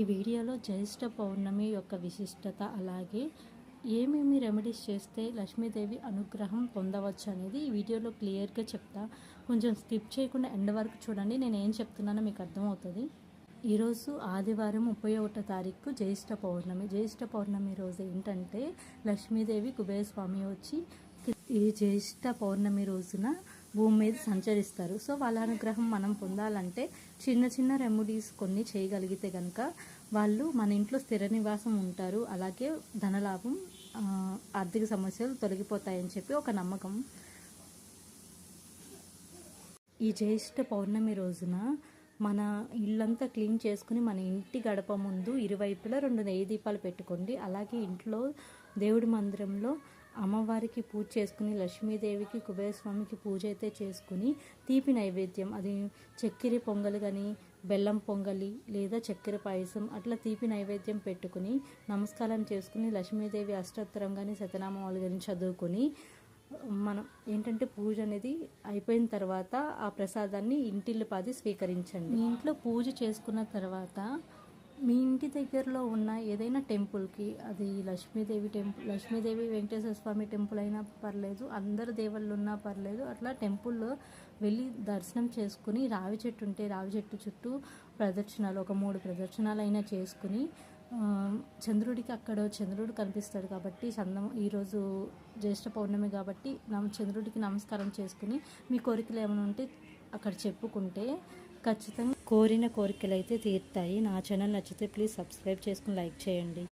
ఈ వీడియోలో జ్యేష్ఠ పౌర్ణమి యొక్క విశిష్టత, అలాగే ఏమేమి రెమెడీస్ చేస్తే లక్ష్మీదేవి అనుగ్రహం పొందవచ్చు అనేది ఈ వీడియోలో క్లియర్గా చెప్తా. కొంచెం స్కిప్ చేయకుండా ఎండ్ వరకు చూడండి, నేను ఏం చెప్తున్నానో మీకు అర్థమవుతుంది. ఈరోజు ఆదివారం 31వ తారీఖు జ్యేష్ఠ పౌర్ణమి. జ్యేష్ఠ పౌర్ణమి రోజు ఏంటంటే లక్ష్మీదేవి కుబేరస్వామి వచ్చి ఈ జ్యేష్ఠ పౌర్ణమి రోజున భూమి మీద సంచరిస్తారు. సో వాళ్ళ అనుగ్రహం మనం పొందాలంటే చిన్న చిన్న రెమెడీస్ కొన్ని చేయగలిగితే కనుక వాళ్ళు మన ఇంట్లో స్థిర నివాసం ఉంటారు. అలాగే ధనలాభం, ఆర్థిక సమస్యలు తొలగిపోతాయని చెప్పి ఒక నమ్మకం. ఈ జ్యేష్ఠ పౌర్ణమి రోజున మన ఇల్లంతా క్లీన్ చేసుకుని మన ఇంటి గడప ముందు ఇరువైపులా 2 నెయ్యి దీపాలు పెట్టుకోండి. అలాగే ఇంట్లో దేవుడి మందిరంలో అమ్మవారికి పూజ చేసుకుని, లక్ష్మీదేవికి కుబేరస్వామికి పూజ అయితే చేసుకుని తీపి నైవేద్యం, అది చక్కెర పొంగలి కానీ, బెల్లం పొంగలి లేదా చక్కెర పాయసం, అట్లా తీపి నైవేద్యం పెట్టుకుని నమస్కారం చేసుకుని లక్ష్మీదేవి అష్టోత్తరం కానీ శతనామాలు కానీ చదువుకొని మనం ఏంటంటే పూజ అనేది అయిపోయిన తర్వాత ఆ ప్రసాదాన్ని ఇంటిల్లిపాది స్వీకరించండి. మీ ఇంట్లో పూజ చేసుకున్న తర్వాత మీ ఇంటి దగ్గరలో ఉన్న ఏదైనా టెంపుల్కి, అది లక్ష్మీదేవి టెంపుల్, లక్ష్మీదేవి వెంకటేశ్వర స్వామి టెంపుల్ అయినా పర్లేదు, అందరు దేవుళ్ళు ఉన్నా పర్లేదు, అట్లా టెంపుల్లో వెళ్ళి దర్శనం చేసుకుని రావి చెట్టు ఉంటే రావి చెట్టు చుట్టూ ప్రదక్షిణాలు, ఒక 3 ప్రదక్షిణాలు అయినా చేసుకుని, చంద్రుడికి అక్కడ చంద్రుడు కనిపిస్తాడు కాబట్టి ఈరోజు జ్యేష్ఠ పౌర్ణమి కాబట్టి చంద్రుడికి నమస్కారం చేసుకుని మీ కోరికలు ఏమైనా ఉంటే అక్కడ చెప్పుకుంటే ఖచ్చితంగా కోరిన కోరికలు అయితే తీరుతాయి. నా ఛానల్ నచ్చితే ప్లీజ్ సబ్స్క్రైబ్ చేసుకుని లైక్ చేయండి.